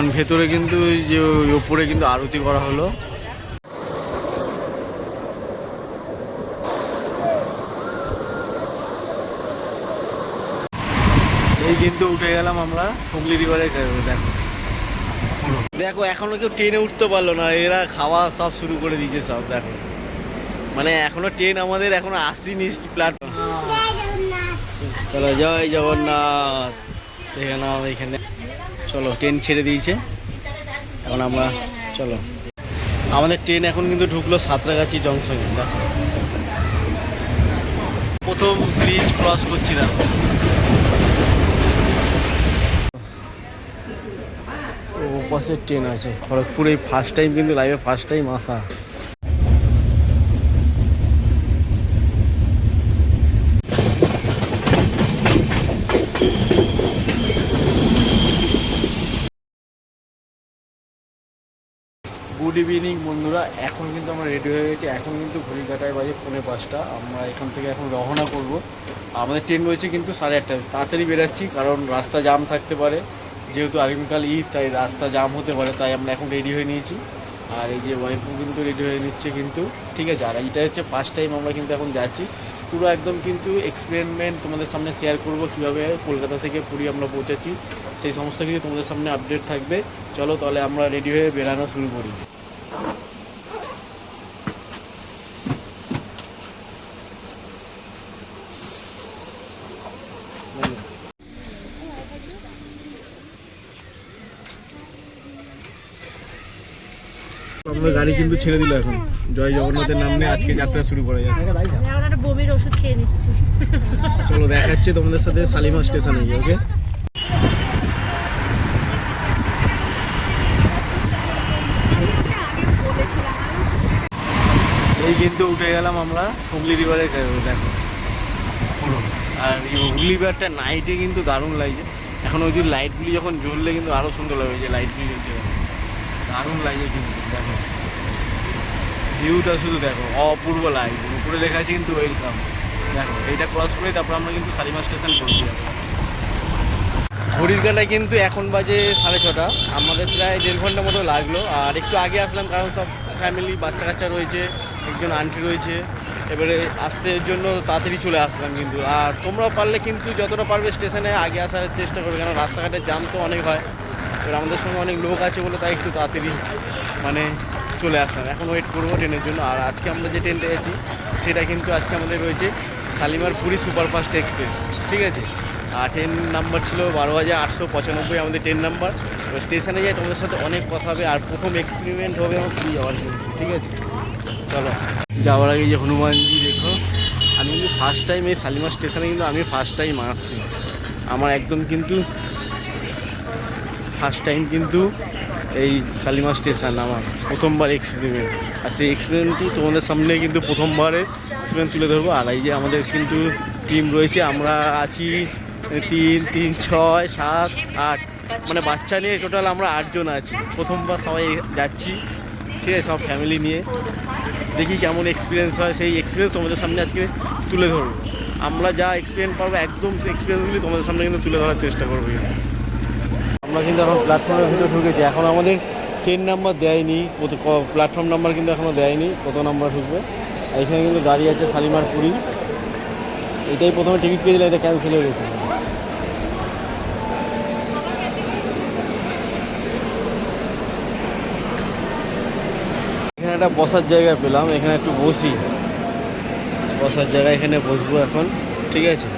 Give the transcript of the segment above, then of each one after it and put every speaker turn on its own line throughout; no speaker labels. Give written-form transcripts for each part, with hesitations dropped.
কারণ ভেতরে কিন্তু যে ওপরে কিন্তু আরতি করা হলো। এই কিন্তু উঠে গেলাম আমরা হুগলি রিভারে। দেখো দেখো এখনো কেউ ট্রেনে উঠতে পারলো না, এরা খাওয়া সব শুরু করে দিয়েছে সব। দেখো মানে এখনো ট্রেন আমাদের এখনো আসেনি প্ল্যাটফর্ম। চলো জয় জগন্নাথ। দেখে নাও এখানে, চলো ট্রেন ছেড়ে দিয়েছে এখন আমরা চলো। আমাদের ট্রেন এখন কিন্তু ঢুকলো সাঁতরাগাছি জংশনে। দেখো প্রথম ব্রিজ ক্রস করছিলাম। ও পাশে ট্রেন আছে খড়গপুরে, ফার্স্ট টাইম কিন্তু লাইভে ফার্স্ট টাইম আসা। গুড ইভিনিং বন্ধুরা, এখন কিন্তু আমরা রেডি হয়ে গেছি। এখন কিন্তু ঘড়ি কাটায় বাজে 4:45। আমরা এখান থেকে এখন রওনা করব। আমাদের ট্রেন রয়েছে কিন্তু 8:30। তাড়াতাড়ি বেরাচ্ছি কারণ রাস্তা জাম থাকতে পারে, যেহেতু আগামীকাল ঈদ তাই রাস্তা জাম হতে পারে, তাই আমরা এখন রেডি হয়ে নিয়েছি। আর এই যে ওয়াইফও কিন্তু রেডি হয়ে নিচ্ছে কিন্তু, ঠিক আছে। আর এইটা হচ্ছে ফার্স্ট টাইম আমরা কিন্তু এখন যাচ্ছি। পুরো একদম কিন্তু এক্সপেরিমেন্ট তোমাদের সামনে শেয়ার করব, কীভাবে কলকাতা থেকে পুরী আমরা পৌঁছাচ্ছি সেই সমস্ত কিছু তোমাদের সামনে আপডেট থাকবে। চলো তাহলে আমরা রেডি হয়ে বেরানো শুরু করি। আমাদের গাড়ি কিন্তু ছেড়ে দিল এখন। জয় জগন্নাথের নাম নিয়ে আজকে যাত্রা শুরু করা যায়।
এখন একটা বমির ওষুধ খেয়ে নিচ্ছি।
চলো দেখাচ্ছি তোমাদের সাথে শালিমার স্টেশনে গিয়ে। ওকে এই কিন্তু উঠে গেলাম আমরা হুগলি রিভারে। দেখো আর এই হুগলি রিভারটা নাইটে কিন্তু দারুণ লাগছে। এখন ওই যে লাইটগুলি যখন জ্বললে কিন্তু আরও সুন্দর লাগবে। যে লাইটগুলি জ্বলছে দারুণ লাগছে কিন্তু। দেখো ভিউটা শুধু দেখো, অপূর্ব লাগছে। উপরে লেখা আছে কিন্তু ওয়েলকাম। দেখো এইটা ক্রস করে তারপর আমরা কিন্তু শালিমার স্টেশন পৌঁছে যাবো। ঘড়ির কাঁটায় কিন্তু এখন বাজে 6:30। আমাদের প্রায় 1.5 ঘন্টা মতো লাগলো। আর একটু আগে আসলাম কারণ সব ফ্যামিলি বাচ্চা কাচ্চা রয়েছে, একজন আন্টি রয়েছে, এবারে আসতে জন্য তাড়াতাড়ি চলে আসলাম কিন্তু। আর তোমরাও পারলে কিন্তু যতটা পারবে স্টেশনে আগে আসার চেষ্টা করবে, কারণ রাস্তাঘাটের জাম তো অনেক হয়। এবার আমাদের সঙ্গে অনেক লোক আছে বলে তাই একটু তাড়াতাড়ি মানে চলে আসলাম। এখন ওয়েট করবো ট্রেনের জন্য। আর আজকে আমরা যে ট্রেনটা পেয়েছি সেটা কিন্তু আজকে আমাদের রয়েছে শালিমার পুরী সুপারফাস্ট এক্সপ্রেস, ঠিক আছে। আর ট্রেন নাম্বার ছিল 12,895 আমাদের ট্রেন নাম্বার। এবার স্টেশনে যাই তোমাদের সাথে অনেক কথা হবে। আর প্রথম এক্সপেরিমেন্ট হবে আমার পুরী যাওয়ার জন্য, ঠিক আছে। চলো যাওয়ার আগে যে হনুমানজি দেখো, আমি কিন্তু ফার্স্ট টাইম এই শালিমার স্টেশনে কিন্তু আমি ফার্স্ট টাইম আসছি। আমার একদম কিন্তু ফার্স্ট টাইম কিন্তু এই শালিমার স্টেশন আমার প্রথমবার এক্সপেরিমেন্ট। আর সেই এক্সপেরিমেন্টটি তোমাদের সামনে কিন্তু প্রথমবারের এক্সপেরিমেন্ট তুলে ধরবো। আর এই যে আমাদের কিন্তু টিম রয়েছে, আমরা আছি 3, 3, 6, 7, 8, মানে বাচ্চা নিয়ে টোটাল আমরা 8 জন আছি। প্রথমবার সবাই যাচ্ছি, ঠিক আছে, সব ফ্যামিলি নিয়ে। দেখি কেমন এক্সপিরিয়েন্স হয়, সেই এক্সপিরিয়েন্স তোমাদের সামনে আজকে তুলে ধরবো। আমরা যা এক্সপিরিয়েন্স পারবো একদম সেই এক্সপিরিয়েন্সগুলি তোমাদের সামনে কিন্তু তুলে ধরার চেষ্টা করবো। আমরা কিন্তু এখন প্ল্যাটফর্মের ভিতরে ঢুকেছি। এখন আমাদের ট্রেন নাম্বার দেয়নি, প্ল্যাটফর্ম নাম্বার কিন্তু এখনও দেয়নি কত নাম্বার ঢুকবে। আর এখানে কিন্তু গাড়ি আছে শালিমার পুরী। এটাই প্রথমে টিকিট পেয়েছিলাম, এটা ক্যান্সেল হয়ে গেছে। এখানে একটা বসার জায়গা পেলাম, এখানে একটু বসি, বসার জায়গা, এখানে বসবো এখন, ঠিক আছে।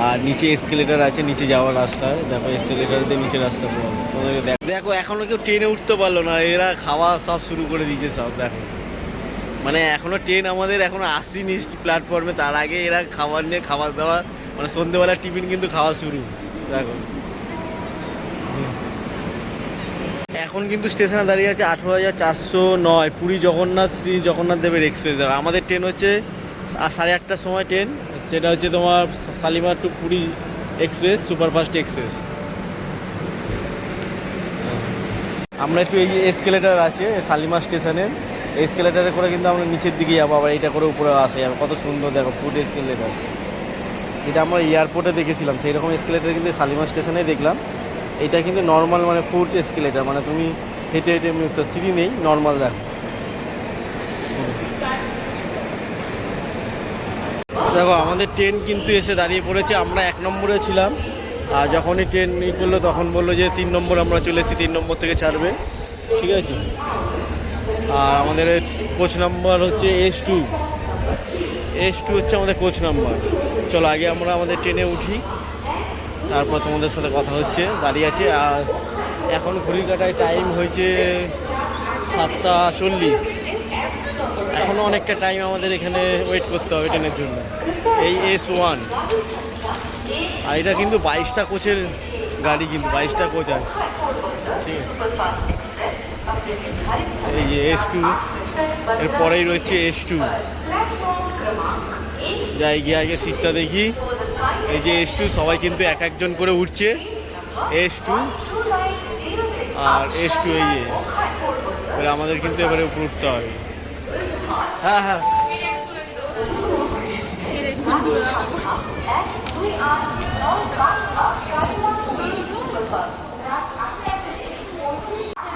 আর নিচে এসকেলেটার আছে, নিচে যাওয়ার রাস্তা। দেখো এসকেলেটার দিয়ে নিচে রাস্তা পাবো। দেখো এখনো কেউ ট্রেনে উঠতে পারলো না, এরা খাওয়া সব শুরু করে দিয়েছে সব। দেখো মানে এখনো ট্রেন আমাদের এখনো আসেনি প্ল্যাটফর্মে, তার আগে এরা খাবার নিয়ে খাবার দাওয়া, মানে সন্ধ্যেবেলার টিফিন কিন্তু খাওয়া শুরু। দেখো এখন কিন্তু স্টেশনে দাঁড়িয়ে আছে 18,409 পুরী জগন্নাথ শ্রী জগন্নাথ দেবের এক্সপ্রেস। আমাদের ট্রেন হচ্ছে 8:30টার সময় ট্রেন, সেটা হচ্ছে তোমার Shalimar to Puri express, superfast express. আমরা একটু এই এসকেলেটার আছে শালিমার স্টেশনের, এসকেলেটারে করে কিন্তু আমরা নিচের দিকে যাবো, আবার এইটা করে উপরে আসা যাবে। কত সুন্দর দেখো ফুড এসকেলেটার। এটা আমরা এয়ারপোর্টে দেখেছিলাম, সেই রকম এসকেলেটার কিন্তু শালিমার স্টেশনে দেখলাম। এটা কিন্তু নর্মাল মানে ফুট এসকেলেটার, মানে তুমি হেঁটে হেঁটে এমনি তো সিঁড়ি নেই, নর্মাল দেখো। দেখো আমাদের ট্রেন কিন্তু এসে দাঁড়িয়ে পড়েছে, আমরা 1 নম্বরে ছিলাম, আর যখনই ট্রেন ই করলো তখন বললো যে 3 নম্বর আমরা চলে এসেছি, 3 নম্বর থেকে ছাড়বে, ঠিক আছে। আর আমাদের কোচ নাম্বার হচ্ছে S2 হচ্ছে আমাদের কোচ নাম্বার। চলো আগে আমরা আমাদের ট্রেনে উঠি, তারপর তোমাদের সাথে কথা হচ্ছে। দাঁড়িয়ে আছে, আর এখন ঘড়ির কাটায় টাইম হয়েছে 7:40। এখনও অনেকটা টাইম আমাদের এখানে ওয়েট করতে হবে ট্রেনের জন্য। এই S1, আর এটা কিন্তু 22টা কোচের গাড়ি, কিন্তু 22টা কোচ আছে, ঠিক আছে। এই যে S2, এরপরেই রয়েছে S2। যাই গিয়ে আগে সিটটা দেখি। এই যে S2, সবাই কিন্তু এক একজন করে উঠছে। S2 আর S2, এই যে এবারে আমাদের কিন্তু এবারে উপরে উঠতে হবে। হ্যাঁ হ্যাঁ,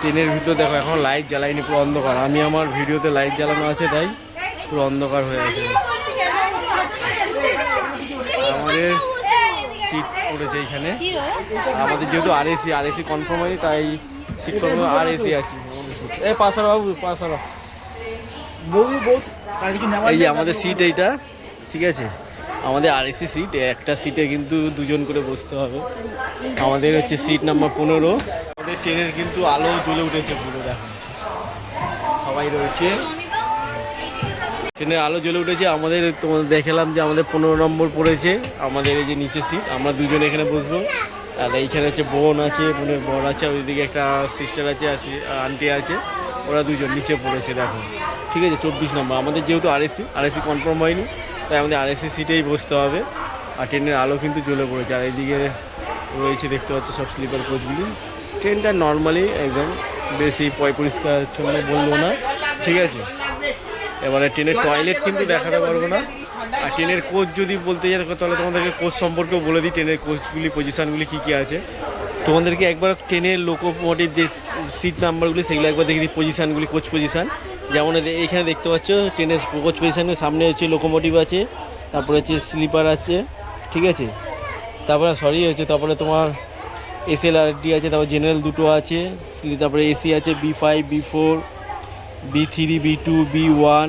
ট্রেনের ভিতর দেখো এখন লাইট জ্বালাইনি, পুরো অন্ধকার। আমি আমার ভিডিওতে লাইট জ্বালানো আছে তাই পুরো অন্ধকার হয়ে আছে। আমাদের সিট পড়েছে এইখানে, আমাদের যেহেতু আরএসি কনফার্ম হয়নি তাই সিট কনফার্ম, আরএসি আছে আমাদের সিট। এই পাশার বাবু, পাশার এই যে আমাদের সিট এইটা, ঠিক আছে। আমাদের আরএসি সিট, একটা সিটে কিন্তু 2 জন করে বসতে হবে। আমাদের হচ্ছে সিট নাম্বার 15। আমাদের ট্রেনের কিন্তু আলো জ্বলে উঠেছে পুরো, দেখো সবাই রয়েছে, ট্রেনের আলো জ্বলে উঠেছে। আমাদের তোমাদের দেখালাম যে আমাদের 15 নম্বর পড়েছে আমাদের এই যে নিচে সিট, আমরা 2 জন এখানে বসবো। আর এইখানে হচ্ছে বোন আছে, বোনের বর আছে, ওইদিকে একটা সিস্টার আছে, আন্টি আছে, ওরা 2 জন নিচে পড়েছে দেখো, ঠিক আছে। 24 নম্বর আমাদের যেহেতু আরএসি কনফার্ম হয়নি তাই আমাদের আরএসি সিটেই বসতে হবে। আর ট্রেনের আলো কিন্তু জ্বলে পড়েছে, আর এইদিকে রয়েছে দেখতে পাচ্ছি সব স্লিপার কোচগুলি। ট্রেনটা নর্মালি একদম বেশি পরিষ্কার জন্য বলবো না, ঠিক আছে। এবারে ট্রেনের টয়লেট কিন্তু দেখাতে পারবো না। আর ট্রেনের কোচ যদি বলতে যাই তাহলে তোমাদেরকে কোচ সম্পর্কেও বলে দিই, ট্রেনের কোচগুলি পজিশানগুলি কী কী আছে। তোমাদেরকে একবার ট্রেনের লোকোমোটিভ যে সিট নাম্বারগুলি সেগুলো একবার দেখে দিই, পজিশানগুলি, কোচ পজিশান। যেমন এখানে দেখতে পাচ্ছ ট্রেনের কোচ পজিশানের সামনে হচ্ছে লোকোমোটিভ আছে, তারপরে হচ্ছে স্লিপার আছে, ঠিক আছে। তারপরে তোমার SLRD আছে, তারপর জেনারেল 2টো আছে, তারপরে এসি আছে B5, B4, B3, B2, B1,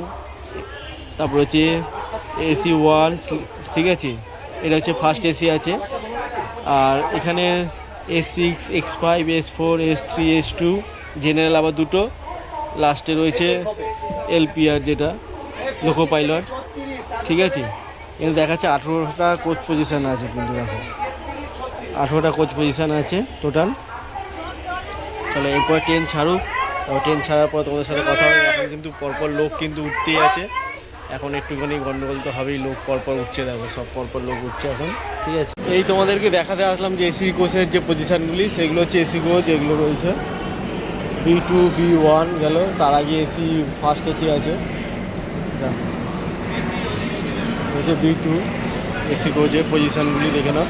তারপর হচ্ছে AC1, ঠিক আছে। এটা হচ্ছে ফার্স্ট এসি আছে। আর এখানে S6, X5, S4, S3, S2, general আবার 2টো, লাস্টে রয়েছে LPR যেটা লোকো পাইলট, ঠিক আছে। কিন্তু দেখাচ্ছে 18টা কোচ পজিশান আছে, কিন্তু দেখো 18টা কোচ পজিশান আছে টোটাল। তাহলে এরপর ট্রেন ছাড়ুক, ট্রেন ছাড়ার পর তোমাদের সাথে কথা হবে। এখন কিন্তু পরপর লোক কিন্তু উঠতেই আছে, এখন একটুখানি গন্ডগোল তো হবেই, লোক পরপর উঠছে, দেখো সব পরপর লোক উঠছে এখন, ঠিক আছে। এই তোমাদেরকে দেখাতে আসলাম যে এসি কোচের যে পজিশানগুলি, সেগুলো হচ্ছে এসি কোচ এগুলো রয়েছে। B2, B1 গেল, তার আগে এসি ফার্স্ট এসি আছে, হচ্ছে B2 এসি কোচের পজিশানগুলি দেখে নাও।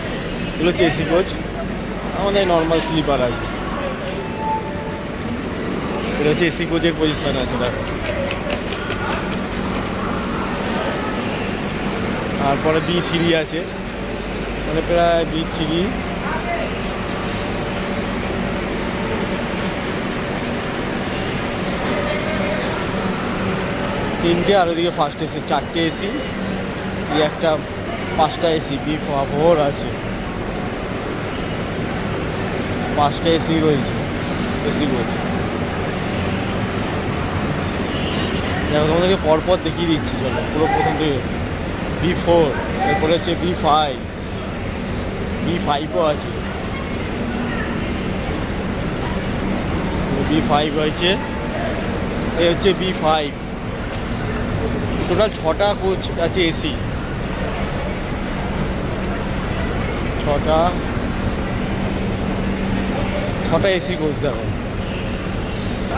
এগুলো হচ্ছে এসি কোচ, আমাদের নর্মাল স্লিপার আছে। এটা হচ্ছে এসি কোচের পজিশান আছে দেখো। তারপরে B3 আছে, মানে প্রায় B3, তিনটে, আর ওইদিকে ফার্স্ট এসি 4টে এসি, এই একটা 5টা এসি, B4 আছে, 5টা এসি রয়েছে এসি কোচ। দেখো তোমাদেরকে পরপর দেখিয়ে দিচ্ছি, চলো পুরো প্রথম থেকে B4, এরপরে হচ্ছে B5ও আছে, B5 হয়েছে, এই হচ্ছে B5। টোটাল 6টা কোচ আছে এসি, 6টা এসি কোচ। দেখো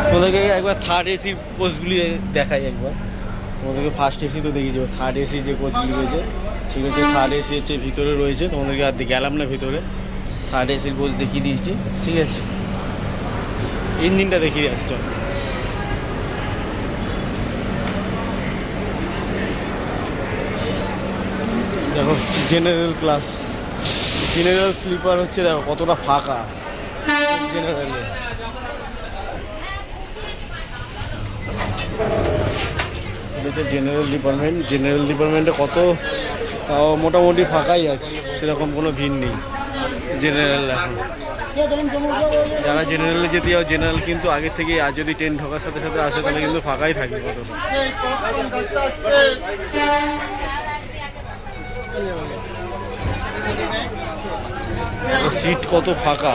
তোমাদেরকে একবার থার্ড এসি কোচগুলি দেখাই একবার। তোমাদেরকে ফার্স্ট এসি তো দেখিয়ে যাবো, থার্ড এসি যে কোচগুলি রয়েছে সেগুলো হচ্ছে থার্ড এসি হচ্ছে ভিতরে রয়েছে। তোমাদেরকে আর গেলাম না ভিতরে, থার্ড এসির কোচ দেখিয়ে দিয়েছি, ঠিক আছে। ইঞ্জিনটা দেখিয়ে দিয়ে আসছি, চল। দেখো জেনারেল ক্লাস, জেনারেল স্লিপার হচ্ছে, দেখো কতটা ফাঁকা জেনারেলে। এটা হচ্ছে জেনারেল ডিপার্টমেন্ট। জেনারেল ডিপার্টমেন্টে কত, তাও মোটামুটি ফাঁকাই আছে, সেরকম কোনো ভিড় নেই জেনারেল এখন। যারা জেনারেলে যেতে যাও, জেনারেল কিন্তু আগে থেকে, আর যদি ট্রেন ঢোকার সাথে সাথে আসে তাহলে কিন্তু ফাঁকাই থাকবে কতটা। সিট কত ফাঁকা,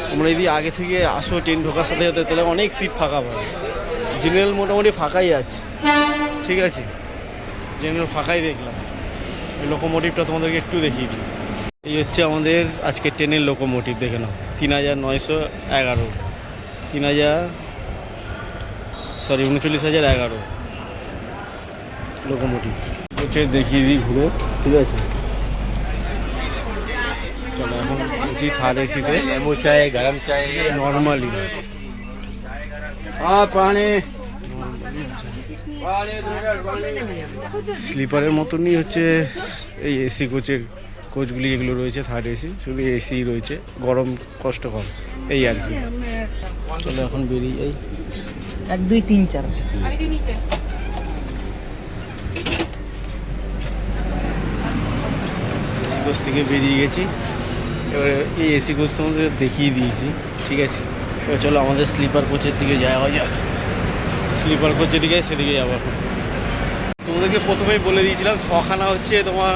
তোমরা যদি আগে থেকে আসো ট্রেন ঢোকার সাথে সাথে তাহলে অনেক সিট ফাঁকা পাবে। জেনারেল মোটামুটি ফাঁকাই আছে, ঠিক আছে। জেনারেল ফাঁকাই দেখলাম। এই লোকোমোটিভটা তোমাদেরকে একটু দেখিয়ে দিই। এই হচ্ছে আমাদের আজকে ট্রেনের লোকোমোটিভ, দেখে নাও। 3911, 3911 লোকোমোটিভ হচ্ছে, দেখিয়ে দিই ঘুরে, ঠিক আছে। চলো এখন বলছি থার্ড এসিতে।
লেবু চাই, গরম চাই,
নর্মালি
পানি
স্লিপারের মতনই হচ্ছে এই এসি কোচগুলি যেগুলো রয়েছে, থার্ড এসি, শুধু এসি রয়েছে, গরম কষ্ট কম, এই আর কি। চলো এখন বেরিয়ে যাই।
1 2 3 4
এসি কোচ থেকে বেরিয়ে গেছি। এবারে এই এসি কোচ তোমাদের দেখিয়ে দিয়েছি, ঠিক আছে। এবার চলো আমাদের স্লিপার কোচের দিকে যাওয়া যাক। স্লিপার কোচ যেদিকে সেদিকে যাবো এখন। তোমাদেরকে প্রথমেই বলে দিয়েছিলাম 6খানা হচ্ছে তোমার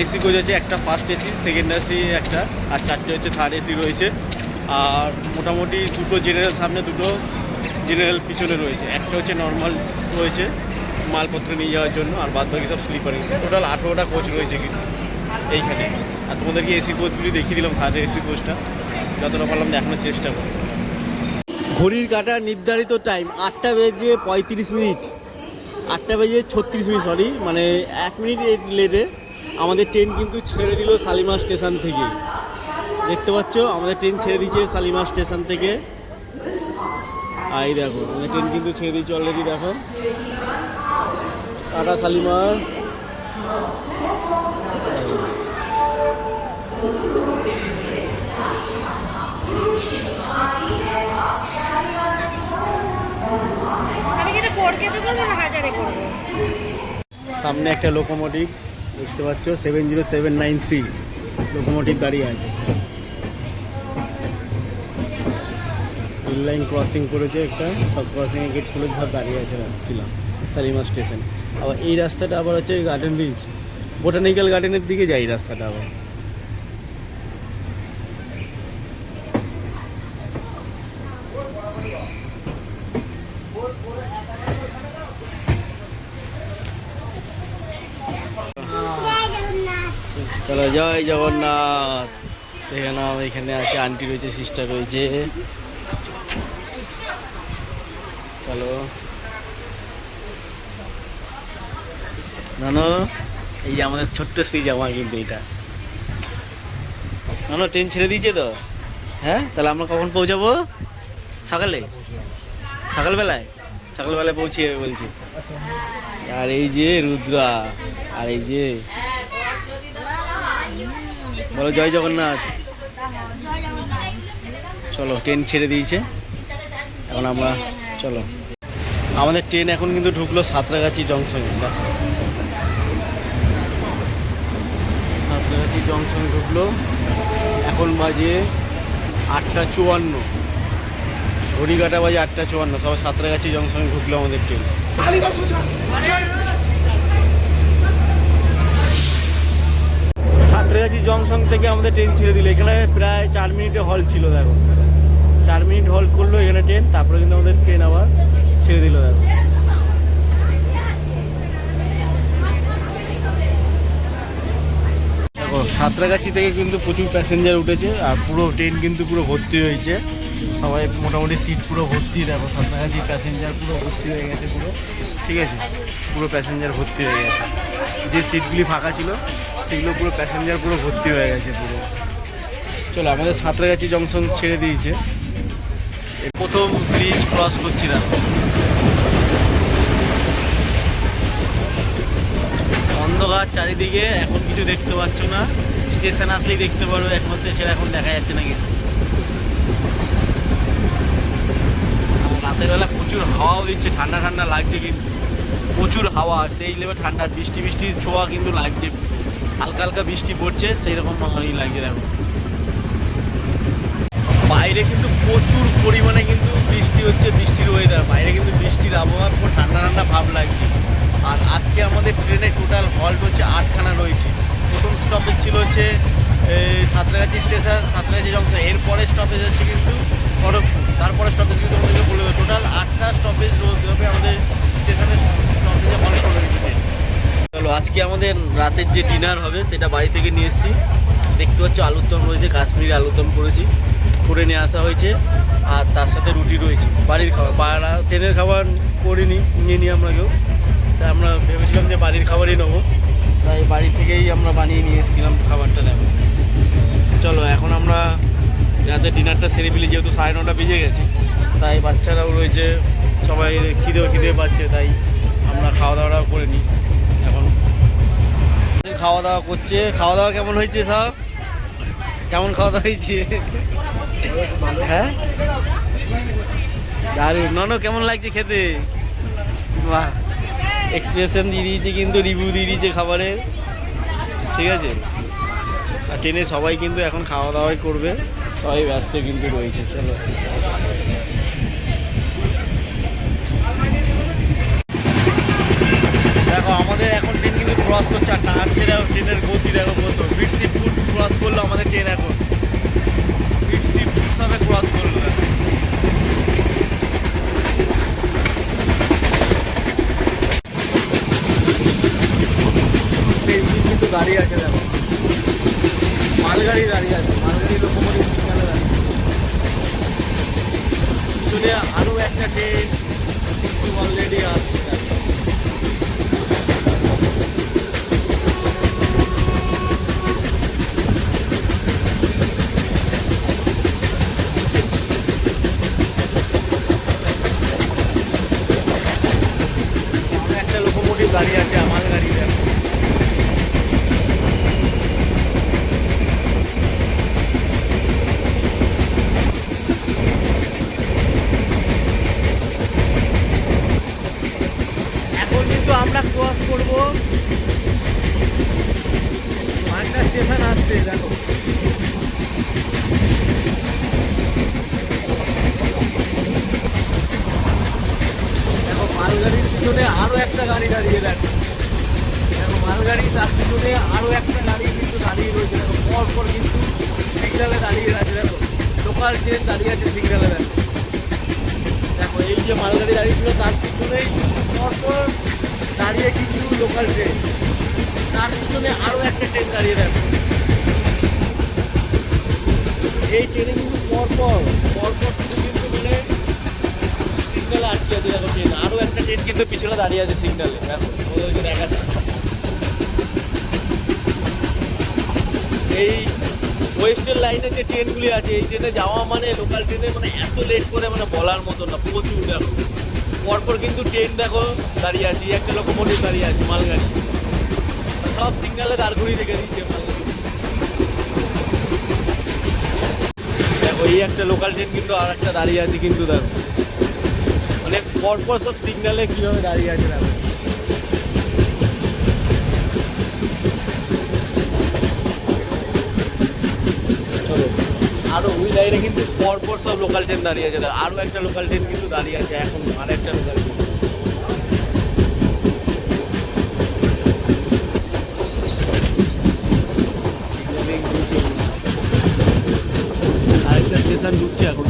এসি কোচ আছে, একটা ফার্স্ট এসি, সেকেন্ড এসি একটা, আর 4টে হচ্ছে থার্ড এসি রয়েছে। আর মোটামুটি 2টো জেনারেল সামনে, 2টো জেনারেল পিছনে রয়েছে, একটা হচ্ছে নর্মাল রয়েছে মালপত্র নিয়ে যাওয়ার জন্য, আর বাদ বাকি সব স্লিপারিং। টোটাল 18টা কোচ রয়েছে কিন্তু এইখানে। আর তোমাদেরকে এসি কোচগুলি দেখিয়ে দিলাম, থার্ড এসি কোচটা যতটা পারলাম দেখানোর চেষ্টা করি। ঘড়ির কাটা নির্ধারিত টাইম 8টা বেজে 35 মিনিট, 8টা বেজে 36 মিনিট, সরি, মানে 1 মিনিট লেটে আমাদের ট্রেন কিন্তু ছেড়ে দিল শালিমার স্টেশন থেকে। দেখতে পাচ্ছ আমাদের ট্রেন ছেড়ে দিয়েছে শালিমার স্টেশন থেকে। এই দেখো আমাদের ট্রেন কিন্তু ছেড়ে দিয়েছে অলরেডি, দেখো টাটা শালিমার।
আমি কি এটা 4K তে করবো না 1000 এ করবো?
সামনে একটা লোকোমোটিভ দেখতে পাচ্ছ, 70793 লোকোমোটিভ দাঁড়িয়ে আছে। রেল লাইন ক্রসিং করেছে একটা, সব ক্রসিংয়ে গেট খুলে সব দাঁড়িয়ে আছে, রাখছিলাম শালিমার স্টেশন। আবার এই রাস্তাটা আবার হচ্ছে গার্ডেন ব্রিজ, বোটানিক্যাল গার্ডেনের দিকে যাই রাস্তাটা আবার। চলো জয় জগন্নাথ। দেখে নাও এখানে আছে আন্টি রয়েছে, সিস্টার রয়েছে। চলো নানো, এই যে আমাদের ছোট্ট শ্রী জামা কিন্তু এটা। নানো ট্রেন ছেড়ে দিয়েছে তো, হ্যাঁ তাহলে আমরা কখন পৌঁছাবো? সকালে, সকালবেলায় পৌঁছে যাবে বলছি। আর এই যে রুদ্রা, আর এই যে বলো জয় জগন্নাথ। চলো ট্রেন ছেড়ে দিয়েছে এখন আমরা, চলো আমাদের ট্রেন এখন কিন্তু ঢুকলো সাঁতরাগাছি জংশনে। দেখো সাঁতরাগাছি জংশনে ঢুকলো, এখন বাজে 8:54, ঘড়িকাটা বাজে 8:54। সবাই সাঁতরাগাছি জংশনে ঢুকলো আমাদের ট্রেন। সাঁতরাগাছি জংশন থেকে আমাদের ট্রেন ছেড়ে দিল। এখানে প্রায় 4 মিনিটে হল ছিল, দেখো 4 মিনিট হল করলো এখানে ট্রেন, তারপরে কিন্তু আমাদের ট্রেন আবার ছেড়ে দিল। দেখো দেখো সাঁতরাগাছি থেকে কিন্তু প্রচুর প্যাসেঞ্জার উঠেছে, আর পুরো ট্রেন কিন্তু পুরো ভর্তি হয়েছে, সবাই মোটামুটি সিট পুরো ভর্তি। দেখো সাঁতরাগাছি প্যাসেঞ্জার পুরো ভর্তি হয়ে গেছে পুরো, ঠিক আছে, পুরো প্যাসেঞ্জার ভর্তি হয়ে গেছে। যে সিটগুলি ফাঁকা ছিল সেগুলো পুরো প্যাসেঞ্জার পুরো ভর্তি হয়ে গেছে পুরো। চলো আমাদের সাঁতরাগাছি জংশন ছেড়ে দিয়েছে, প্রথম ব্রিজ ক্রস করছি না, অন্ধকার চারিদিকে, এখন কিছু দেখতে পাচ্ছ না, স্টেশন আসলেই দেখতে পারো, একমাত্র এছাড়া এখন দেখা যাচ্ছে না কিছু। রাতের বেলা প্রচুর হাওয়াও দিচ্ছে, ঠান্ডা ঠান্ডা লাগছে, কিন্তু প্রচুর হাওয়া, সেই লেভেল ঠান্ডা, বৃষ্টির ছোঁয়া কিন্তু লাগছে, হালকা হালকা বৃষ্টি পড়ছে, সেই রকম লাগছে। দেখো বাইরে কিন্তু প্রচুর পরিমাণে কিন্তু বৃষ্টি হচ্ছে, বৃষ্টির ওয়েদার, বাইরে কিন্তু বৃষ্টির আবহাওয়া, পুরো ঠান্ডা ঠান্ডা ভাব লাগছে। আর আজকে আমাদের ট্রেনে টোটাল হল্ট হচ্ছে 8খানা রয়েছে। প্রথম স্টপেজ ছিল হচ্ছে সাঁতরাগাছি স্টেশন, সাঁতরাগাছি জংশন, এরপরে স্টপেজ হচ্ছে কিন্তু খড়গপুর, তারপরে স্টপেজ কিন্তু আমাদেরকে বলে দেবো, টোটাল 8টা স্টপেজ হবে আমাদের স্টেশনের স্টপেজে হল্ট করে রয়েছে। চলো আজকে আমাদের রাতের যে ডিনার হবে সেটা বাড়ি থেকে নিয়ে এসেছি, দেখতে পাচ্ছ আলুর দম রয়েছে, কাশ্মীরি আলুর দম করে নিয়ে আসা হয়েছে, আর তার সাথে রুটি রয়েছে, বাড়ির খাবার, পাড়া ট্রেনের খাবার করিনি, নিয়ে নিই আমরা কেউ, তাই আমরা ভেবেছিলাম যে বাড়ির খাবারই নেবো, তাই বাড়ি থেকেই আমরা বানিয়ে নিয়ে এসেছিলাম খাবারটা। দেখো চলো এখন আমরা রাতের ডিনারটা সেরে ফেলি, যেহেতু 9:30 বেজে গেছে, তাই বাচ্চারাও রয়েছে, সবাই খিদে পাচ্ছে, তাই আমরা খাওয়া দাওয়াটাও করে নিই। এখন খাওয়া দাওয়া করছে, খাওয়া দাওয়া কেমন হয়েছে সব, কেমন খাওয়া দাওয়া হয়েছে? হ্যাঁ দারুণ, ননো কেমন লাগছে খেতে? বাহ, এক্সপ্রেশন দিয়ে দিয়েছে, কিন্তু রিভিউ দিয়ে দিয়েছে খাবারের, ঠিক আছে। আর ট্রেনে সবাই কিন্তু এখন খাওয়া দাওয়াই করবে, সবাই ব্যস্ত কিন্তু রয়েছে। চলো দেখো আমাদের এখন ট্রেন কিন্তু ক্রস করছে, আর টানছে, দেখো ট্রেনের গতি দেখো কত, বিটসিপুর ক্রস করলো আমাদের ট্রেন, এখন বিটসিপুর সবে ক্রস করলো। কিন্তু দাঁড়িয়ে আছে, দেখো মালগাড়ি দাঁড়িয়ে আছে, মালগাড়ি লোকোমোটিভ সিগন্যালে দাঁড়িয়ে, পিছনে আরও একটা ট্রেন কিন্তু অলরেডি আসছে। একটা লোকোমোটিভ দাঁড়িয়ে আছে, আমার গাড়ি দেখো। এখন কিন্তু আমরা ক্রস করবো, আরেকটা স্টেশন আসছে, দেখো দেখো মালগাড়ির পিছনে আরো একটা গাড়ি দাঁড়িয়ে, দেখো দেখো মালগাড়ি, তার পিছনে আরো একটা গাড়ি কিন্তু দাঁড়িয়ে রয়েছে, দেখো পরপর কিন্তু সিগন্যালে দাঁড়িয়ে আছে, দেখো লোকাল ট্রেন দাঁড়িয়ে আছে সিগন্যালে। দেখো দেখো এই যে মালগাড়ি দাঁড়িয়ে ছিল তার পিছনেই পরপর দাঁড়িয়ে কিন্তু লোকাল ট্রেন, তার পিছনে আরও একটা ট্রেন দাঁড়িয়ে। দেখো এই ট্রেনে কিন্তু পরপর শুধু কিন্তু মানে সিগন্যালে আটকে আছে, দেখো ট্রেন, আরও একটা ট্রেন কিন্তু পিছনে দাঁড়িয়ে আছে সিগন্যালে, দেখো ওদেরকে দেখাচ্ছে। এই ওয়েস্টার্ন লাইনে যে ট্রেনগুলি আছে, এই ট্রেনে যাওয়া মানে লোকাল ট্রেনে মানে এত লেট করে মানে বলার মতো না, প্রচুর। দেখো পরপর কিন্তু ট্রেন দেখো দাঁড়িয়ে আছে, একটা লোকোমোটিভ দাঁড়িয়ে আছে, মালগাড়ি সব সিগন্যালে দাঁড় করিয়ে রেখে দিচ্ছে মালগাড়ি। দেখো এই একটা লোকাল ট্রেন কিন্তু আর একটা দাঁড়িয়ে আছে, কিন্তু দেখো মানে পরপর সব সিগন্যালে কীভাবে দাঁড়িয়ে আছে। দেখো চলো আরও ওই লাইনে কিন্তু পরপর সব লোকাল ট্রেন দাঁড়িয়ে আছে, আরও একটা লোকাল ট্রেন কিন্তু দাঁড়িয়ে আছে, এখন আর একটা লোকাল ট্রেন। আরেকটা স্টেশন ঢুকছে এখন,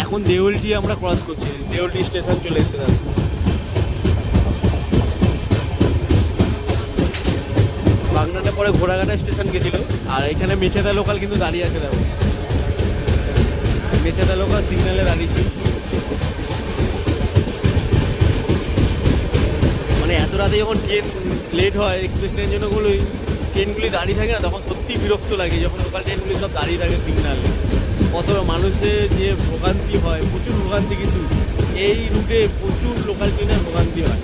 এখন দেউলটি আমরা ক্রস করছি, দেউলটি স্টেশন চলে এসেছে। বাগনানের পরে ঘোড়াঘাটা স্টেশন গেছিল, আর এখানে মেছেদা লোকাল কিন্তু দাঁড়িয়ে আছে। দেখো মেছেদা লোকাল সিগন্যালে দাঁড়িয়েছি, মানে এত রাতে যখন ট্রেন লেট হয় এক্সপ্রেস ট্রেনের জন্য ট্রেনগুলি দাঁড়িয়ে থাকে না, তখন সত্যি বিরক্ত লাগে যখন লোকাল ট্রেনগুলি সব দাঁড়িয়ে থাকে সিগনালে। কত মানুষের যে ভোগান্তি হয়, প্রচুর ভোগান্তি, কিন্তু এই রুটে প্রচুর লোকাল ট্রেনের ভোগান্তি হয়।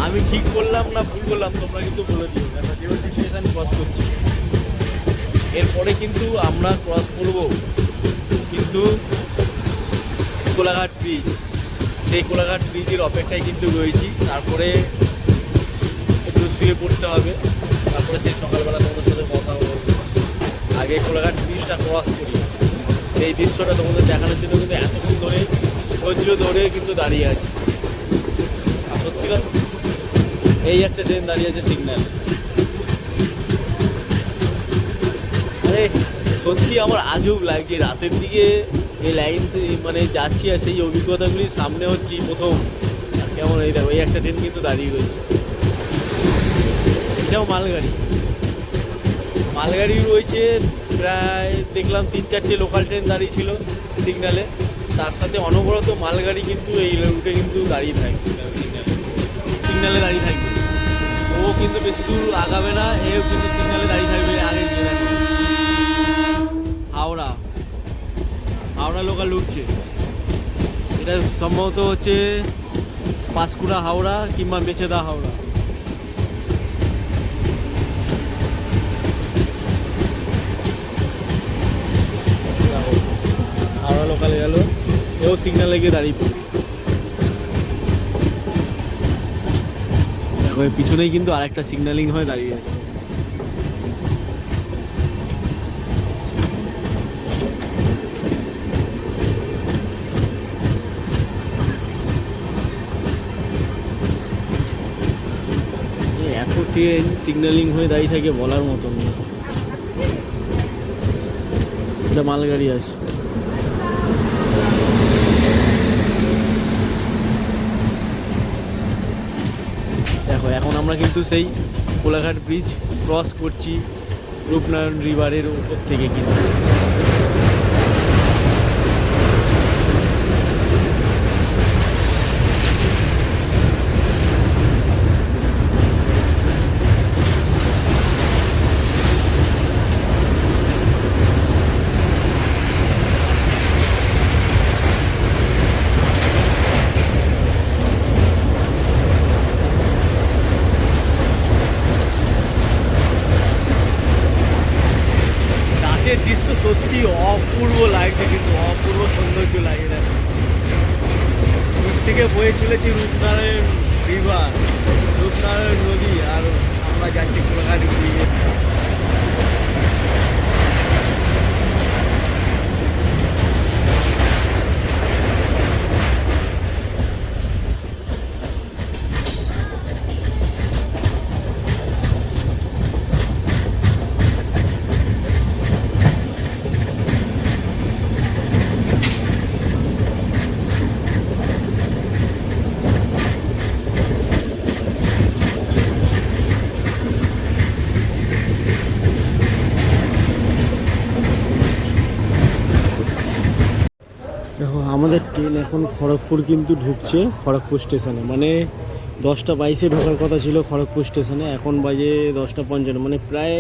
আমি ঠিক করলাম না ভুল করলাম তোমরা কিন্তু বলে দিও। আমরা দেওয়ালি স্টেশন ক্রস করছি, এরপরে কিন্তু আমরা ক্রস করব কিন্তু কোলাঘাট ব্রিজ। সেই কোলাঘাট ব্রিজের অপেক্ষায় কিন্তু রয়েছি। তারপরে একটু শুয়ে পড়তে হবে, তারপরে সেই সকালবেলা তোমাদের সাথে কথা বলবো। আগে কোলাঘাট ব্রিজটা ক্রস করি, সেই দৃশ্যটা তোমাদের দেখানোর জন্য কিন্তু এতক্ষণ ধরে ধৈর্য ধরে কিন্তু দাঁড়িয়ে আছি। আর সত্যি কথা, এই একটা ট্রেন দাঁড়িয়ে আছে সিগন্যাল। আরে সত্যি আমার আজব লাগছে রাতের দিকে এই লাইন মানে যাচ্ছি, আর সেই অভিজ্ঞতাগুলির সামনে হচ্ছে প্রথম। কেমন এই দেখো, এই একটা ট্রেন কিন্তু দাঁড়িয়ে রয়েছে, এটাও মালগাড়ি। মালগাড়ি রয়েছে প্রায় দেখলাম 3-4টে লোকাল ট্রেন দাঁড়িয়ে ছিল সিগনালে, তার সাথে অনবরত মালগাড়ি কিন্তু এই রুটে কিন্তু দাঁড়িয়ে থাকছে সিগনালে দাঁড়িয়ে থাকবে। ও কিন্তু বেশি দূর আগাবে না, এও কিন্তু সিগনালে দাঁড়িয়ে থাকবে। আগে গিয়ে দেখো হাওড়া লোকাল উঠছে, এটা সম্ভবত হচ্ছে পাঁশকুড়া হাওড়া কিংবা মেচেদা হাওড়া। হাওড়া লোকালে গেল, এও সিগনালে গিয়ে দাঁড়িয়ে পড়বে। দেখো পিছনেই কিন্তু আরেকটা সিগন্যালিং হয়ে দাঁড়িয়ে আছে। এত ট্রেন সিগন্যালিং হয়ে দাঁড়িয়ে থাকে বলার মতন না। এটা মালগাড়ি আছে। দেখো এখন আমরা কিন্তু সেই কোলাঘাট ব্রিজ ক্রস করছি রূপনারায়ণ রিভারের উপর থেকে কিন্তু। দৃশ্য সত্যি অপূর্ব লাগছে, কিন্তু অপূর্ব সৌন্দর্য লাগে। দেখো নিচ থেকে বয়ে চলেছি রূপনারায়ণ রিভার, রূপনারায়ণ নদী, আর আমরা যাচ্ছি কোলাঘাট ব্রিজে। দেখো আমাদের ট্রেন এখন খড়গপুর কিন্তু ঢুকছে, খড়গপুর স্টেশনে। মানে 10টা 22-এ ঢোকার কথা ছিল খড়গপুর স্টেশনে, এখন বাজে 10টা 55। মানে প্রায়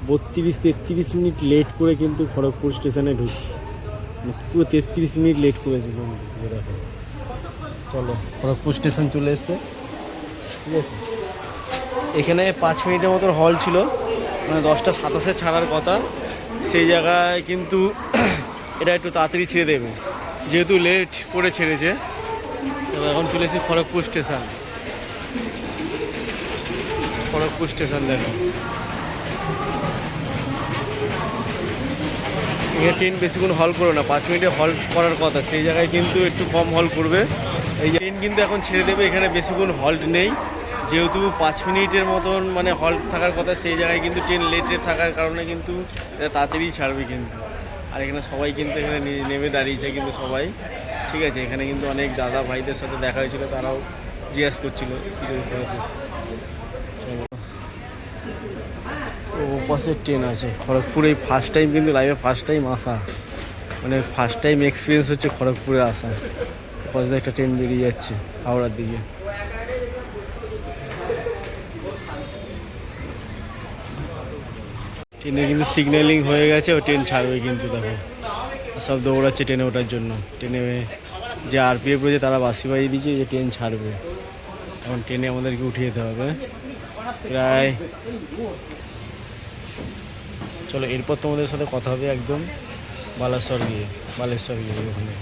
32-33 মিনিট লেট করে কিন্তু খড়গপুর স্টেশনে ঢুকছে। মানে পুরো 33 মিনিট লেট করেছে। দেখো চলো, খড়গপুর স্টেশন চলে এসছে, ঠিক আছে। এখানে 5 মিনিটের মতো হল ছিল, মানে 10টা 27-এ ছাড়ার কথা। সেই জায়গায় কিন্তু এটা একটু তাড়াতাড়ি ছেড়ে দেবে, যেহেতু লেট করে ছেড়েছে। এখন চলে এসেছি খড়গপুর স্টেশন। খড়গপুর স্টেশন দেখো, এখানে ট্রেন বেশিক্ষণ হল করবে না, 5 মিনিটে হল করার কথা, সেই জায়গায় কিন্তু একটু কম হল করবে। এই ট্রেন কিন্তু এখন ছেড়ে দেবে, এখানে বেশিক্ষণ হল্ট নেই, যেহেতু 5 মিনিটের মতন মানে হল্ট থাকার কথা, সেই জায়গায় কিন্তু ট্রেন লেটে থাকার কারণে কিন্তু এটা তাড়াতাড়ি ছাড়বে কিন্তু। আর এখানে সবাই কিন্তু এখানে নেমে দাঁড়িয়েছে কিন্তু সবাই, ঠিক আছে। এখানে কিন্তু অনেক দাদা ভাইদের সাথে দেখা হয়েছিল, তারাও জিজ্ঞেস করছিল ও পাশে ট্রেন আছে খড়গপুরে। ফার্স্ট টাইম কিন্তু লাইভে ফার্স্ট টাইম আসা, মানে ফার্স্ট টাইম এক্সপিরিয়েন্স হচ্ছে খড়গপুরে আসা। পাশে একটা ট্রেন বেরিয়ে যাচ্ছে হাওড়ার দিকে। ট্রেনে কিন্তু সিগন্যালিং হয়ে গেছে, ও ট্রেন ছাড়বে কিন্তু দেখো সব দৌড়াচ্ছে ট্রেনে ওঠার জন্য। ট্রেনে যে আরপিএফ রয়েছে তারা বাসি বাজিয়ে দিয়েছে যে ট্রেন ছাড়বে, এখন ট্রেনে আমাদেরকে উঠিয়ে যেতে হবে প্রায়। চলো এরপর তোমাদের সাথে কথা হবে একদম বালেশ্বর গিয়ে ওখানে।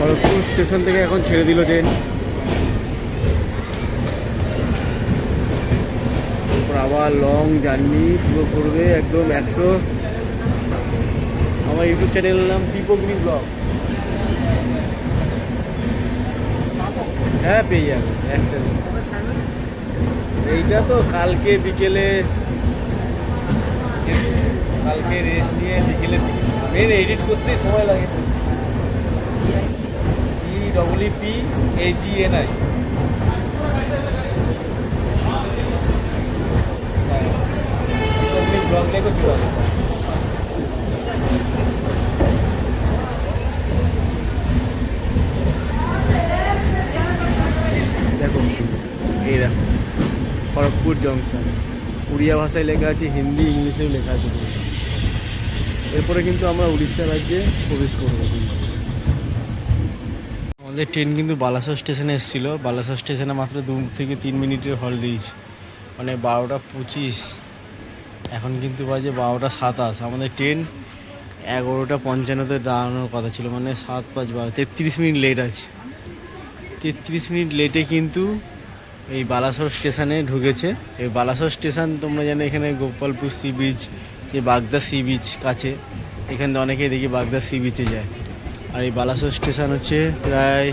খড়গপুর স্টেশন থেকে এখন ছেড়ে দিল ট্রেন। তারপর আবার লং জার্নি পুরো করবে একদম 100। আমার ইউটিউব চ্যানেলের নাম দীপগ্নি ব্লগ। হ্যাঁ পেয়ে যাবে একটা। এইটা তো কালকে বিকেলে, কালকে রেস্ট নিয়ে বিকেলে মেন এডিট করতেই সময় লাগে। EPPAGNI ব্লগ লেখো ছিল। দেখো এই দেখো খড়গপুর জংশন, উড়িয়া ভাষায় লেখা আছে, হিন্দি ইংলিশেও লেখা আছে। এরপরে কিন্তু আমরা উড়িষ্যা রাজ্যে প্রবেশ করবো। আমাদের ট্রেন কিন্তু বালাসর স্টেশনে এসেছিলো। বালাসর স্টেশনে মাত্র 2 থেকে 3 মিনিটের হল দিয়েছে, মানে 12টা 25। এখন কিন্তু বাজে 12টা 27। আমাদের ট্রেন 11টা 55-তে দাঁড়ানোর কথা ছিল, মানে 7 5 12 33 মিনিট লেট আছে। 33 মিনিট লেটে কিন্তু এই বালাসর স্টেশনে ঢুকেছে। এই বালাসর স্টেশন তোমরা জানো, এখানে গোপালপুর সি বিচ, যে বাগদা সি বিচ কাছে, এখানে অনেকেই দেখি বাগদা সি বিচে যায়। আর এই বালাসর স্টেশন হচ্ছে প্রায়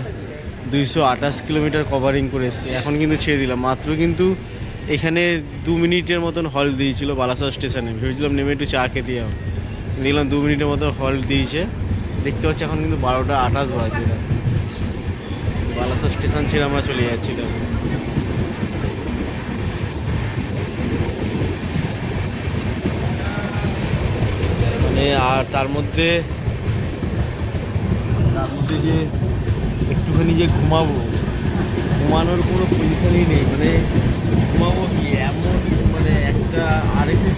228 কিলোমিটার কভারিং করে এসছে। এখন কিন্তু ছেড়ে দিলাম মাত্র, কিন্তু এখানে 2 মিনিটের মতন হল্ট দিয়েছিল বালাসর স্টেশনে। ভেবেছিলাম নেমে একটু চা খেতে যাবো, দেখলাম 2 মিনিটের মতো হল্ট দিয়েছে। দেখতে পাচ্ছি এখন কিন্তু 12টা 28 বাজে। বালাসর স্টেশন ছেড়ে আমরা চলে যাচ্ছিলাম। মানে আর তার মধ্যে যে একটুখানি যে ঘুমানোর কোনো পজিশনই নেই। মানে ঘুমাবো কি এমন, মানে একটা আরএসি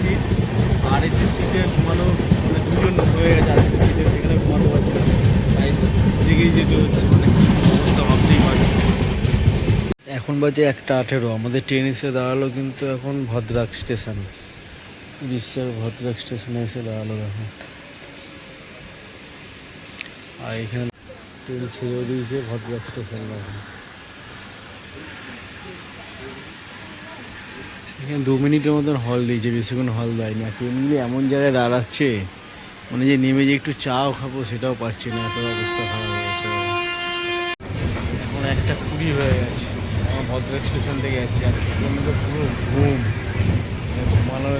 সিটে ঘুমানো, মানে 2জন হয়ে গেছে আরএসি সিটে, সেখানে ঘুমাতে পারছি না, তাই জেগেই যেতে হচ্ছে। মানে কী অবস্থা ভাবতেই পারি। এখন বাজে 1টা 18। আমাদের ট্রেন এসে দাঁড়ালো কিন্তু এখন ভদ্রাক স্টেশন, উড়িষ্যার ভদ্রাক স্টেশনে এসে দাঁড়ালো দেখো। আর এখানে ট্রেন ছেড়েও দিয়েছে ভদ্রাক স্টেশন। এখানে 2 মিনিটের মতন হল দিয়েছে, বেশিক্ষণ হল দেয়নি। আর ট্রেনগুলি এমন জায়গায় দাঁড়াচ্ছে, মানে যে নেমে যে একটু চাও খাবো সেটাও পারছি না, এত অবস্থা খারাপ হয়ে গেছে। এখন 1টা 20 হয়ে গেছে, আমার ভদ্রাক স্টেশন থেকে যাচ্ছি। আর ছোটোর মধ্যে পুরো ঘুমানোর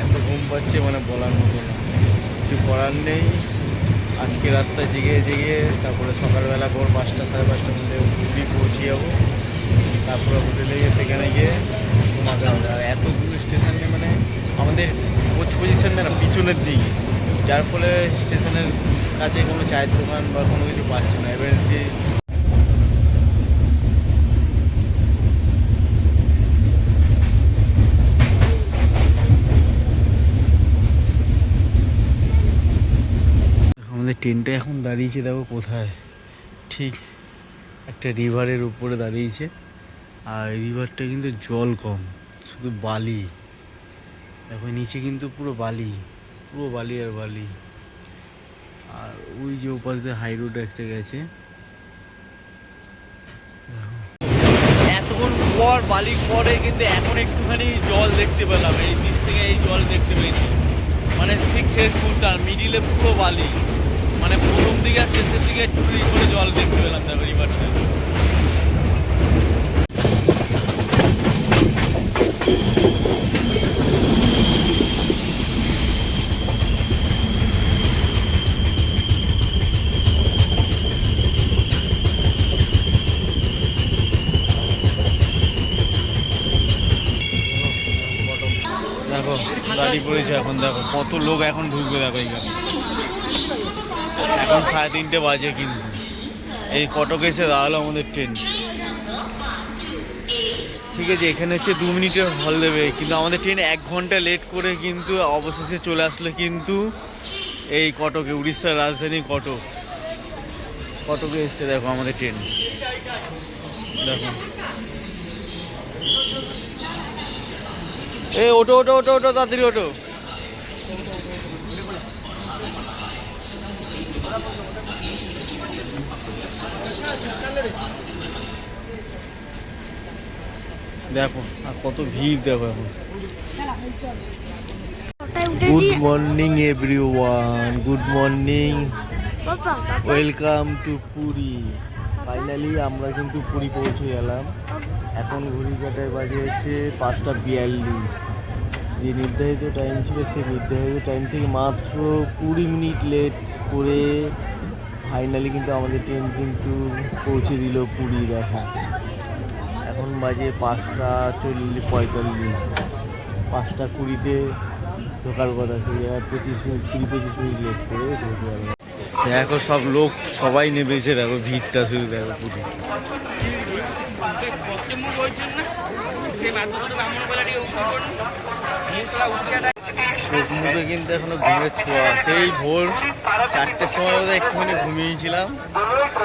এত ঘুম পাচ্ছে, মানে বলার মতো না। কিছু করার নেই। আজকে রাতটা জেগে তারপরে সকালবেলা ভোর 5টা 5:30 মধ্যে পুরী পৌঁছে যাবো। তারপরে হোটেলে গিয়ে সেখানে গিয়ে ঘুমাতে হবে। আর এতগুলো স্টেশনে, মানে আমাদের কোচ পজিশন না পিছনের দিকে, যার ফলে স্টেশনের কাছে কোনো চায়ের দোকান বা কোনো কিছু পাচ্ছি না। এবার যে আমাদের ট্রেনটা এখন দাঁড়িয়েছে দেখো কোথায়, ঠিক একটা রিভারের উপরে দাঁড়িয়েছে। আর রিভারটা কিন্তু জল কম, শুধু বালি। দেখো নিচে কিন্তু পুরো বালি আর বালি। আর ওই যে ওপাশ দিয়ে হাই রোড একটা গেছে, এতক্ষণ পর বালির পরে কিন্তু এখন একটুখানি জল দেখতে পেলাম। এই নিচ থেকে এই জল দেখতে পেয়েছি, মানে ঠিক শেষ মুহূর্তে। আর মিডিলে পুরো বালি, মানে প্রথম দিকে আর শেষের দিকে একটু করে জল দেখতে পেলাম দেখো রিভারটা। গাড়ি পড়েছে এখন, দেখো কত লোক এখন ঢুকবে, দেখো এইখানে এখন 3:30 বাজে, কিন্তু এই কটকে এসে দাঁড়ালো আমাদের ট্রেন। ঠিক আছে, এখানে হচ্ছে 2 মিনিটের হল দেবে, কিন্তু আমাদের ট্রেন 1 ঘন্টা লেট করে কিন্তু অবশেষে চলে আসলো কিন্তু এই কটকে, উড়িষ্যার রাজধানী কটকে এসছে দেখো আমাদের ট্রেন। দেখো এই ওটো ওটো ওটো ওটো তাড়াতাড়ি ওটো। দেখো আর কত ভিড়, দেখো এখন। Good morning everyone, good morning, welcome to Puri. Finally আমরা কিন্তু পুরী পৌঁছে গেলাম। এখন ঘড়ি কাটায় বাজে হচ্ছে 5:42। যে নির্ধারিত টাইম ছিল সেই নির্ধারিত টাইম থেকে মাত্র 20 মিনিট লেট করে ফাইনালি কিন্তু আমাদের ট্রেন কিন্তু পৌঁছে দিল পুরী। দেখা এখন বাজে 5:45, 5:20-তে ঢোকার কথা, সেই 20-25 মিনিট লেট করে ঢুকে গেল। দেখো সব লোক সবাই নেমেছে, দেখো ভিড়টা শুধু দেখো পুরী। চোখ মুখে কিন্তু এখনো ঘুমের ছোঁয়া, সেই ভোর 4টের সময় বোধহয় একটুখানি ঘুমিয়েছিলাম,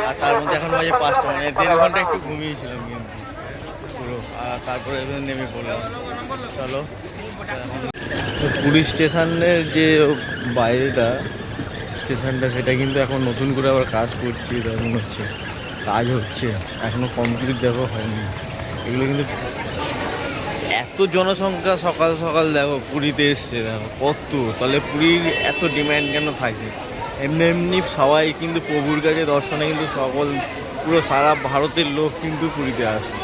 আর তার মধ্যে এখন বাজে 5টা, মানে 1.5 ঘন্টা একটু ঘুমিয়েছিলাম কিন্তু পুরো, আর তারপরে নেমে পড়লাম। চলো, পুরী স্টেশনের যে বাইরেটা স্টেশনটা, সেটা কিন্তু এখন নতুন করে আবার কাজ করছে, তখন হচ্ছে কাজ হচ্ছে, এখনও কমপ্লিট দেখো হয়নি। এগুলো কিন্তু এত জনসংখ্যা সকাল সকাল দেখো পুরীতে এসছে, দেখো কত, তাহলে পুরীর এত ডিম্যান্ড কেন থাকে? এমনি এমনি সবাই কিন্তু প্রভুর কাছে দর্শনে কিন্তু সকল পুরো সারা ভারতের লোক কিন্তু পুরীতে আসে।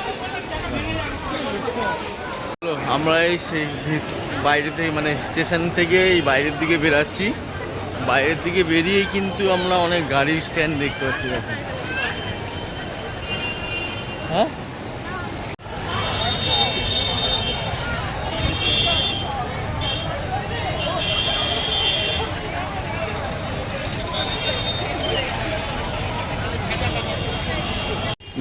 আমরা এই সেই বাইরে থেকে, মানে স্টেশন থেকে এই বাইরের দিকে বেরাচ্ছি, বাইরের দিকে বেরিয়েই কিন্তু আমরা অনেক গাড়ির স্ট্যান্ড দেখতে পাচ্ছি। দেখো হ্যাঁ,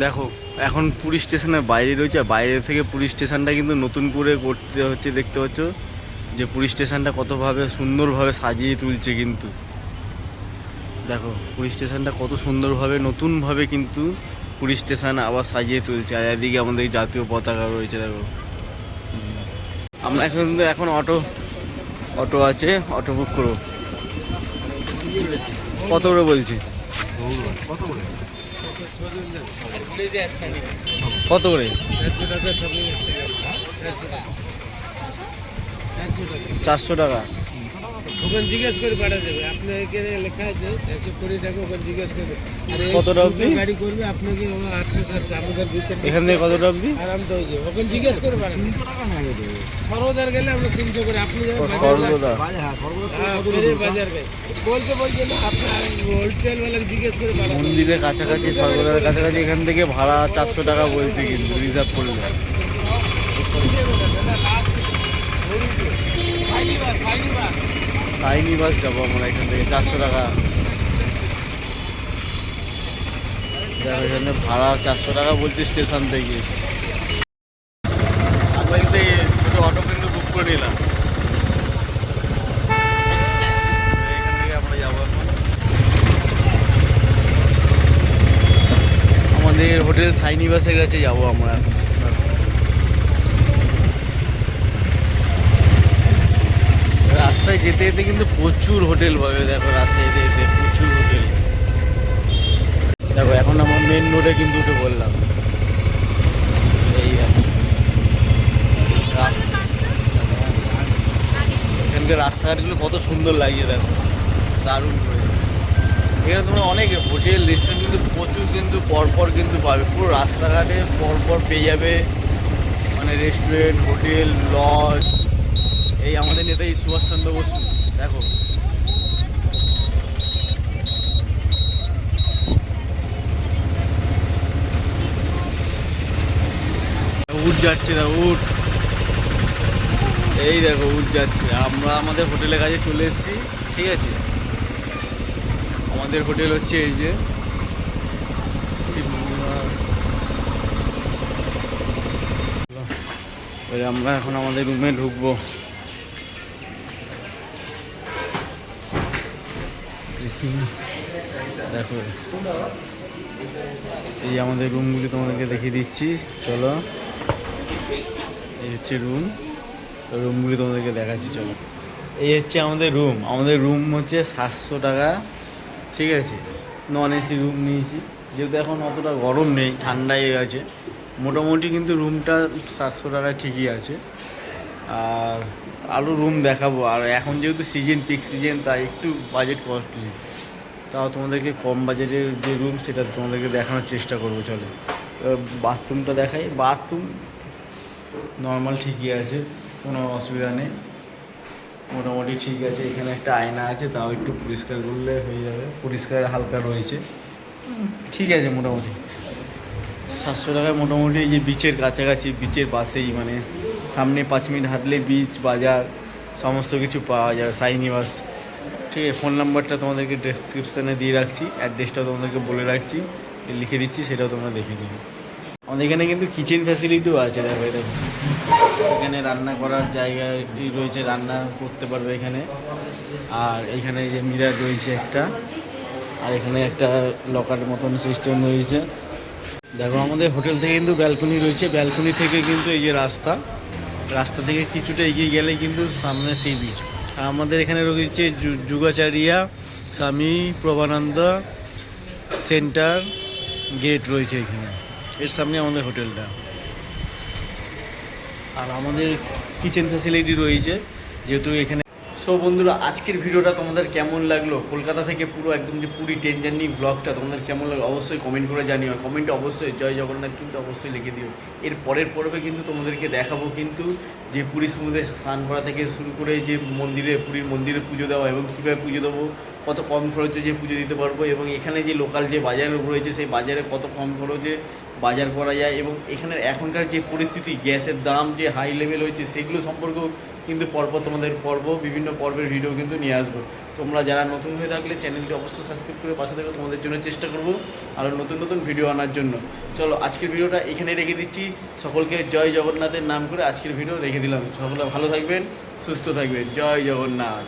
দেখো এখন পুরী স্টেশনের বাইরে রয়েছে, বাইরে থেকে পুরী স্টেশনটা কিন্তু নতুন করে করতে হচ্ছে। দেখতে পাচ্ছ যে পুরী স্টেশনটা কতভাবে সুন্দরভাবে সাজিয়ে তুলছে, কিন্তু দেখো পুরী স্টেশনটা কত সুন্দরভাবে নতুনভাবে কিন্তু পুরী স্টেশন আবার সাজিয়ে তুলছে। আর এদিকে আমাদের জাতীয় পতাকা রয়েছে, দেখো। আমরা এখন অটো আছে, অটো বুক করো। কত করে বলছি? কত করে? 400 টাকা।
ওখানে জিজ্ঞেস করে পাঠা দেবে, আপনি এখানে লেখা আছে 120 টাকা, ওখানে জিজ্ঞেস করবে।
কতটা অবধি
গাড়ি করবে আপনাকে 800 আমাদের
এখান থেকে কতটা অবধি?
আরাম তো হয়েছে, ওখানে জিজ্ঞেস করে পাঠা 300 টাকা নেবে। সর্বদার গেলে আমরা 300 করে, আপনি
সর্বদা
বাজার গেলে বলতে না, আপনি হোটেল ওয়ালাকে জিজ্ঞেস করে পাঠা।
মন্দিরের কাছাকাছি, সর্বদার কাছাকাছি, এখান থেকে ভাড়া 400 টাকা বলছে, কিন্তু রিজার্ভ করলে। সাইনি বাস যাবো আমরা এখান থেকে, 400 টাকা। এখানে ভাড়া 400 টাকা বলছে স্টেশন থেকে। আমরা কিন্তু ছোটো অটো কিন্তু বুক করে নিলাম, এখান থেকে আমরা যাবো এখন আমাদের হোটেল সাইনি বাসের কাছে যাবো আমরা এখন। রাস্তায় যেতে যেতে কিন্তু প্রচুর হোটেল পাবে, দেখো রাস্তায় যেতে যেতে প্রচুর হোটেল। দেখো এখন আমরা মেন রোডে কিন্তু উঠে পড়লাম। এই রাস্তা, এখানকার রাস্তাঘাটগুলো কত সুন্দর লাগছে, দেখো দারুণ করে। এখানে তোমরা অনেক হোটেল রেস্টুরেন্ট কিন্তু প্রচুর কিন্তু পরপর কিন্তু পাবে, পুরো রাস্তাঘাটে পরপর পেয়ে যাবে, মানে রেস্টুরেন্ট, হোটেল, লজ। এই আমাদের নেতাজি সুভাষচন্দ্র বসু, দেখো উঠ যাচ্ছে, দেখো উঠ। এই দেখো উঠ যাচ্ছে। আমরা আমাদের হোটেলের কাছে চলে এসেছি, ঠিক আছে। আমাদের হোটেল হচ্ছে এই যে শিবনিবাস। আমরা এখন আমাদের রুমে ঢুকবো। দেখো এই আমাদের রুমগুলি তোমাদেরকে দেখিয়ে দিচ্ছি, চলো। এই হচ্ছে রুম, রুমগুলি তোমাদেরকে দেখাচ্ছি, চলো। এই হচ্ছে আমাদের রুম। আমাদের রুম হচ্ছে 700 টাকা, ঠিক আছে। নন এসি রুম নিয়েছি, যেহেতু এখন অতটা গরম নেই, ঠান্ডাই আছে মোটামুটি, কিন্তু রুমটা 700 টাকায় ঠিকই আছে। আর আরও রুম দেখাবো। আর এখন যেহেতু সিজন, পিক সিজন, তাই একটু বাজেট কস্টলি, তাও তোমাদেরকে কম বাজেটের যে রুম সেটা তোমাদেরকে দেখানোর চেষ্টা করবো, চলো। বাথরুমটা দেখাই। বাথরুম নর্মাল ঠিকই আছে, কোনো অসুবিধা নেই, মোটামুটি ঠিক আছে। এখানে একটা আয়না আছে, তাও একটু পরিষ্কার করলে হয়ে যাবে, পরিষ্কার হালকা রয়েছে, ঠিক আছে মোটামুটি। 700 টাকায় মোটামুটি এই যে বিচের কাছাকাছি, বিচের পাশেই, মানে সামনে 5 মিনিট হাঁটলে বিচ, বাজার সমস্ত কিছু পাওয়া যায়। সাইনিবাস, ঠিক আছে। ফোন নাম্বারটা তোমাদেরকে ডেসক্রিপশানে দিয়ে রাখছি, অ্যাড্রেসটা তোমাদেরকে বলে রাখছি, লিখে দিচ্ছি, সেটাও তোমরা দেখে নিও। আমাদের এখানে কিন্তু কিচেন ফ্যাসিলিটিও আছে, দেখো এটা। এখানে রান্না করার জায়গা রয়েছে, রান্না করতে পারবে এখানে। আর এখানে যে মিরার রয়েছে একটা, আর এখানে একটা লকার মতন সিস্টেম রয়েছে। দেখো আমাদের হোটেল থেকে কিন্তু ব্যালকনি রয়েছে, ব্যালকনি থেকে কিন্তু এই যে রাস্তা, রাস্তা থেকে কিছুটা এগিয়ে গেলে কিন্তু সামনে সি বিচ। আর আমাদের এখানে রয়েছে যুগাচারিয়া স্বামী প্রভানন্দ সেন্টার গেট রয়েছে এখানে, এর সামনে আমাদের হোটেলটা। আর আমাদের কিচেন ফ্যাসিলিটি রয়েছে যেহেতু এখানে। সো বন্ধুরা, আজকের ভিডিওটা তোমাদের কেমন লাগলো, কলকাতা থেকে পুরো একদম যে পুরী ট্রেন জার্নি ব্লগটা তোমাদের কেমন লাগলো অবশ্যই কমেন্ট করে জানিও। কমেন্টে অবশ্যই জয় জগন্নাথ কিন্তু অবশ্যই লিখে দিও। এর পরের পর্বে কিন্তু তোমাদেরকে দেখাবো কিন্তু যে পুরী সমুদ্রে স্নান করা থেকে শুরু করে যে মন্দিরে, পুরীর মন্দিরে পুজো দেওয়া এবং কীভাবে পুজো দেবো, কত কম খরচে যে পুজো দিতে পারবো, এবং এখানে যে লোকাল যে বাজার রয়েছে সেই বাজারে কত কম খরচে বাজার করা যায়, এবং এখানের এখনকার যে পরিস্থিতি, গ্যাসের দাম যে হাই লেভেল হয়েছে, সেগুলো সম্পর্কেও কিন্তু পরপর তোমাদের বিভিন্ন পর্বের ভিডিও কিন্তু নিয়ে আসবো। তোমরা যারা নতুন হয়ে থাকলে চ্যানেলটি অবশ্যই সাবস্ক্রাইব করে পাশে থেকে তোমাদের জন্য চেষ্টা করবো আরও নতুন নতুন ভিডিও আনার জন্য। চলো আজকের ভিডিওটা এখানে রেখে দিচ্ছি। সকলকে জয় জগন্নাথের নাম করে আজকের ভিডিও রেখে দিলাম। সকলে ভালো থাকবেন, সুস্থ থাকবেন। জয় জগন্নাথ।